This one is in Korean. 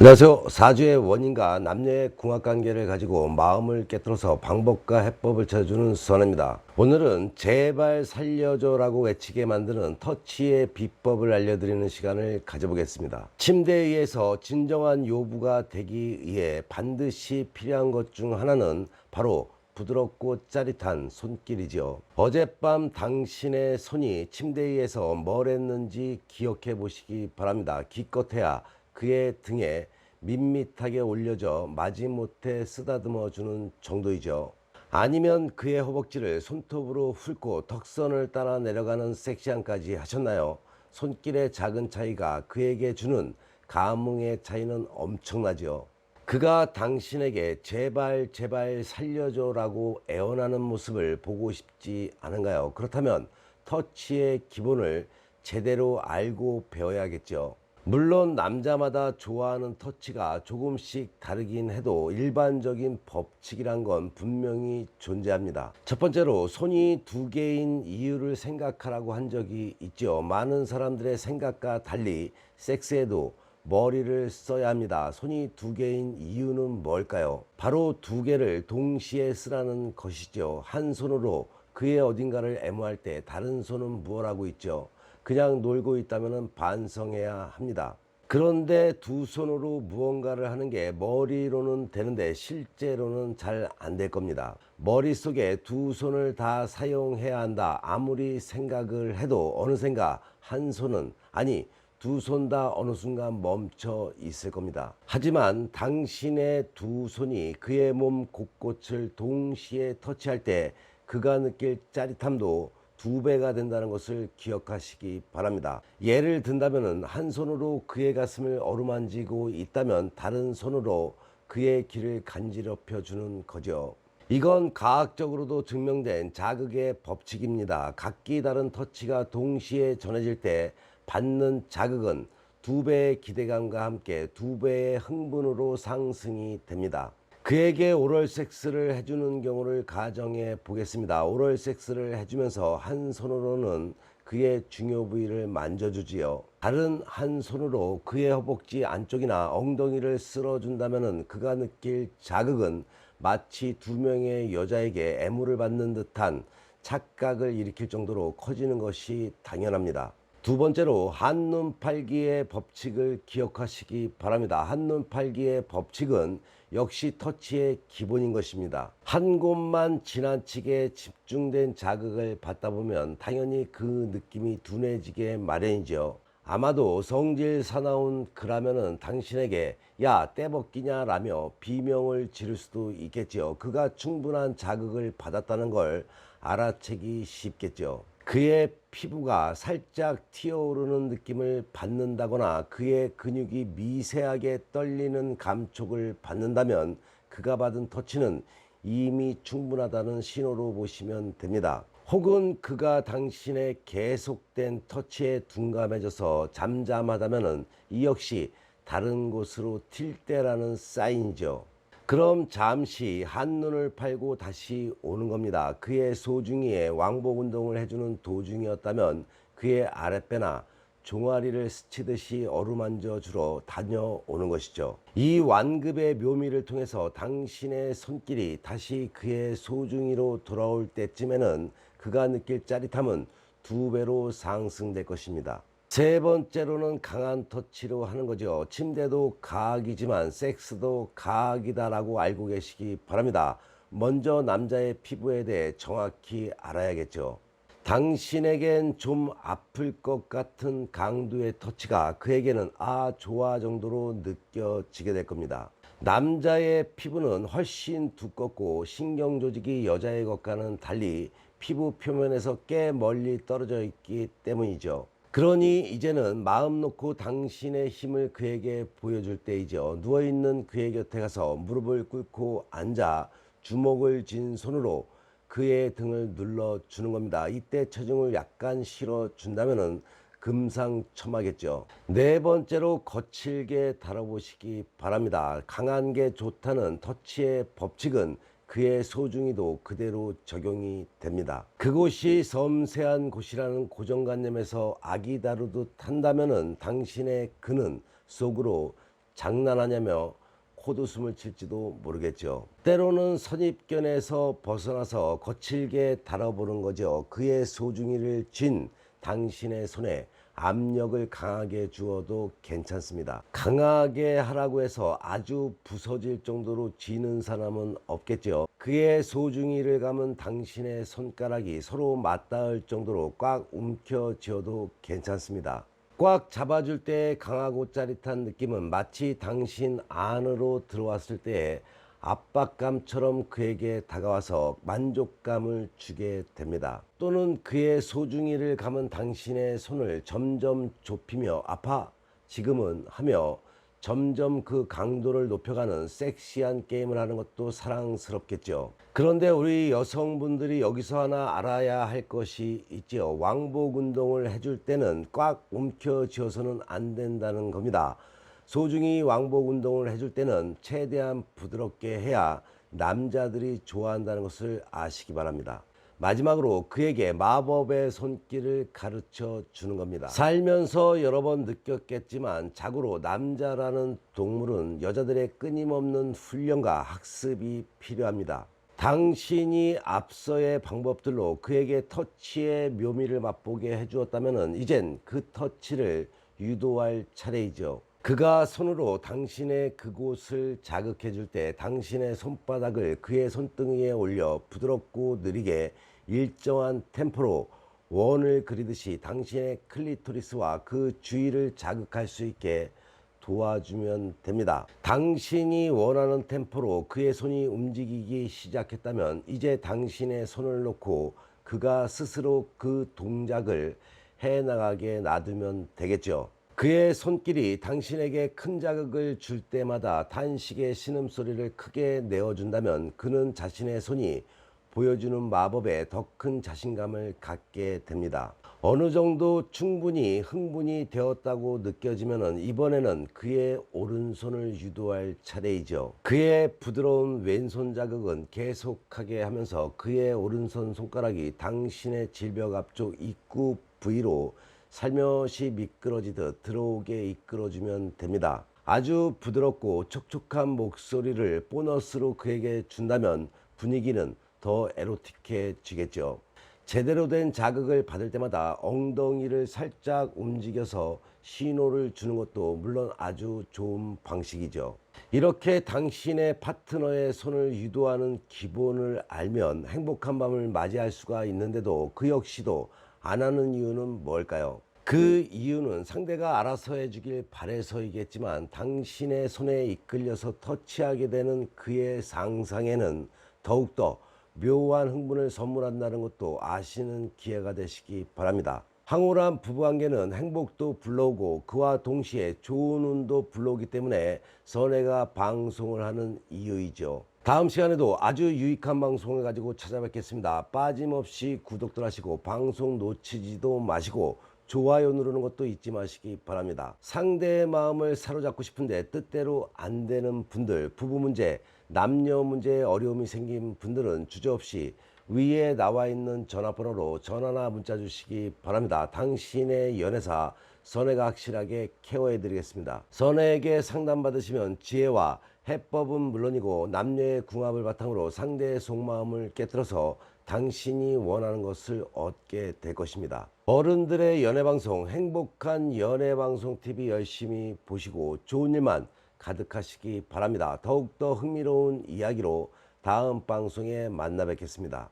안녕하세요. 사주의 원인과 남녀의 궁합관계를 가지고 마음을 깨뜨려서 방법과 해법을 찾아주는 수원입니다. 오늘은 제발 살려줘라고 외치게 만드는 터치의 비법을 알려드리는 시간을 가져보겠습니다. 침대에 의해서 진정한 요부가 되기 위해 반드시 필요한 것 중 하나는 바로 부드럽고 짜릿한 손길이죠. 어젯밤 당신의 손이 침대에 의해서 뭘 했는지 기억해 보시기 바랍니다. 기껏해야 그의 등에 밋밋하게 올려져 마지못해 쓰다듬어 주는 정도이죠. 아니면 그의 허벅지를 손톱으로 훑고 턱선을 따라 내려가는 섹시함까지 하셨나요? 손길의 작은 차이가 그에게 주는 감흥의 차이는 엄청나죠. 그가 당신에게 제발 제발 살려줘라고 애원하는 모습을 보고 싶지 않은가요? 그렇다면 터치의 기본을 제대로 알고 배워야겠죠. 물론 남자마다 좋아하는 터치가 조금씩 다르긴 해도 일반적인 법칙이란 건 분명히 존재합니다. 첫 번째로 손이 두 개인 이유를 생각하라고 한 적이 있죠. 많은 사람들의 생각과 달리 섹스에도 머리를 써야 합니다. 손이 두 개인 이유는 뭘까요? 바로 두 개를 동시에 쓰라는 것이죠. 한 손으로 그의 어딘가를 애무할 때 다른 손은 무엇 하고 있죠? 그냥 놀고 있다면 반성해야 합니다. 그런데 두 손으로 무언가를 하는 게 머리로는 되는데 실제로는 잘 안 될 겁니다. 머릿속에 두 손을 다 사용해야 한다. 아무리 생각을 해도 어느샌가 한 손은, 아니 두 손 다 어느 순간 멈춰 있을 겁니다. 하지만 당신의 두 손이 그의 몸 곳곳을 동시에 터치할 때 그가 느낄 짜릿함도 두 배가 된다는 것을 기억하시기 바랍니다. 예를 든다면 한 손으로 그의 가슴을 어루만지고 있다면 다른 손으로 그의 귀를 간지럽혀 주는 거죠. 이건 과학적으로도 증명된 자극의 법칙입니다. 각기 다른 터치가 동시에 전해질 때 받는 자극은 두 배의 기대감과 함께 두 배의 흥분으로 상승이 됩니다. 그에게 오럴 섹스를 해주는 경우를 가정해 보겠습니다. 오럴 섹스를 해주면서 한 손으로는 그의 중요 부위를 만져주지요. 다른 한 손으로 그의 허벅지 안쪽이나 엉덩이를 쓸어준다면 그가 느낄 자극은 마치 두 명의 여자에게 애무를 받는 듯한 착각을 일으킬 정도로 커지는 것이 당연합니다. 두 번째로 한눈 팔기의 법칙을 기억하시기 바랍니다. 한눈 팔기의 법칙은 역시 터치의 기본인 것입니다. 한 곳만 지나치게 집중된 자극을 받다 보면 당연히 그 느낌이 둔해지게 마련이죠. 아마도 성질 사나운 그라면은 당신에게 야 떼벗기냐 라며 비명을 지를 수도 있겠죠. 그가 충분한 자극을 받았다는 걸 알아채기 쉽겠죠. 그의 피부가 살짝 튀어오르는 느낌을 받는다거나 그의 근육이 미세하게 떨리는 감촉을 받는다면 그가 받은 터치는 이미 충분하다는 신호로 보시면 됩니다. 혹은 그가 당신의 계속된 터치에 둔감해져서 잠잠하다면 이 역시 다른 곳으로 튈 때라는 사인이죠. 그럼 잠시 한눈을 팔고 다시 오는 겁니다. 그의 소중이에 왕복 운동을 해주는 도중이었다면 그의 아랫배나 종아리를 스치듯이 어루만져 주러 다녀오는 것이죠. 이 완급의 묘미를 통해서 당신의 손길이 다시 그의 소중이로 돌아올 때쯤에는 그가 느낄 짜릿함은 두 배로 상승될 것입니다. 세 번째로는 강한 터치로 하는 거죠. 침대도 과학이지만 섹스도 과학이다라고 알고 계시기 바랍니다. 먼저 남자의 피부에 대해 정확히 알아야겠죠. 당신에겐 좀 아플 것 같은 강도의 터치가 그에게는 아 좋아 정도로 느껴지게 될 겁니다. 남자의 피부는 훨씬 두껍고 신경 조직이 여자의 것과는 달리 피부 표면에서 꽤 멀리 떨어져 있기 때문이죠. 그러니 이제는 마음 놓고 당신의 힘을 그에게 보여줄 때이죠. 누워있는 그의 곁에 가서 무릎을 꿇고 앉아 주먹을 쥔 손으로 그의 등을 눌러주는 겁니다. 이때 체중을 약간 실어준다면 금상첨화겠죠. 네 번째로 거칠게 다뤄보시기 바랍니다. 강한 게 좋다는 터치의 법칙은 그의 소중이도 그대로 적용이 됩니다. 그곳이 섬세한 곳이라는 고정관념에서 아기 다루듯 한다면은 당신의 그는 속으로 장난하냐며 코웃음을 칠지도 모르겠죠. 때로는 선입견에서 벗어나서 거칠게 다뤄보는 거죠. 그의 소중이를 쥔 당신의 손에 압력을 강하게 주어도 괜찮습니다. 강하게 하라고 해서 아주 부서질 정도로 쥐는 사람은 없겠죠. 그의 소중이를 감은 당신의 손가락이 서로 맞닿을 정도로 꽉 움켜 쥐어도 괜찮습니다. 꽉 잡아줄 때 강하고 짜릿한 느낌은 마치 당신 안으로 들어왔을 때의 압박감처럼 그에게 다가와서 만족감을 주게 됩니다. 또는 그의 소중이를 감은 당신의 손을 점점 좁히며 아파 지금은 하며 점점 그 강도를 높여가는 섹시한 게임을 하는 것도 사랑스럽겠죠. 그런데 우리 여성분들이 여기서 하나 알아야 할 것이 있지요. 왕복 운동을 해줄 때는 꽉 움켜쥐어서는 안 된다는 겁니다. 소중히 왕복 운동을 해줄 때는 최대한 부드럽게 해야 남자들이 좋아한다는 것을 아시기 바랍니다. 마지막으로 그에게 마법의 손길을 가르쳐 주는 겁니다. 살면서 여러 번 느꼈겠지만 자고로 남자라는 동물은 여자들의 끊임없는 훈련과 학습이 필요합니다. 당신이 앞서의 방법들로 그에게 터치의 묘미를 맛보게 해주었다면 이젠 그 터치를 유도할 차례이죠. 그가 손으로 당신의 그곳을 자극해 줄 때 당신의 손바닥을 그의 손등에 올려 부드럽고 느리게 일정한 템포로 원을 그리듯이 당신의 클리토리스와 그 주위를 자극할 수 있게 도와주면 됩니다. 당신이 원하는 템포로 그의 손이 움직이기 시작했다면 이제 당신의 손을 놓고 그가 스스로 그 동작을 해나가게 놔두면 되겠죠. 그의 손길이 당신에게 큰 자극을 줄 때마다 탄식의 신음소리를 크게 내어준다면 그는 자신의 손이 보여주는 마법에 더 큰 자신감을 갖게 됩니다. 어느 정도 충분히 흥분이 되었다고 느껴지면 이번에는 그의 오른손을 유도할 차례이죠. 그의 부드러운 왼손 자극은 계속하게 하면서 그의 오른손 손가락이 당신의 질벽 앞쪽 입구 부위로 살며시 미끄러지듯 들어오게 이끌어주면 됩니다. 아주 부드럽고 촉촉한 목소리를 보너스로 그에게 준다면 분위기는 더 에로틱해지겠죠. 제대로 된 자극을 받을 때마다 엉덩이를 살짝 움직여서 신호를 주는 것도 물론 아주 좋은 방식이죠. 이렇게 당신의 파트너의 손을 유도하는 기본을 알면 행복한 밤을 맞이할 수가 있는데도 그 역시도 안 하는 이유는 뭘까요? 그 이유는 상대가 알아서 해주길 바래서이겠지만 당신의 손에 이끌려서 터치하게 되는 그의 상상에는 더욱더 묘한 흥분을 선물한다는 것도 아시는 기회가 되시기 바랍니다. 황홀한 부부관계는 행복도 불러오고 그와 동시에 좋은 운도 불러오기 때문에 선혜가 방송을 하는 이유이죠. 다음 시간에도 아주 유익한 방송을 가지고 찾아뵙겠습니다. 빠짐없이 구독들 하시고 방송 놓치지도 마시고 좋아요 누르는 것도 잊지 마시기 바랍니다. 상대의 마음을 사로잡고 싶은데 뜻대로 안 되는 분들, 부부 문제, 남녀 문제에 어려움이 생긴 분들은 주저없이 위에 나와 있는 전화번호로 전화나 문자 주시기 바랍니다. 당신의 연애사 선혜가 확실하게 케어해 드리겠습니다. 선혜에게 상담받으시면 지혜와 해법은 물론이고 남녀의 궁합을 바탕으로 상대의 속마음을 깨뜨려서 당신이 원하는 것을 얻게 될 것입니다. 어른들의 연애방송, 행복한 연애방송 TV 열심히 보시고 좋은 일만 가득하시기 바랍니다. 더욱더 흥미로운 이야기로 다음 방송에 만나 뵙겠습니다.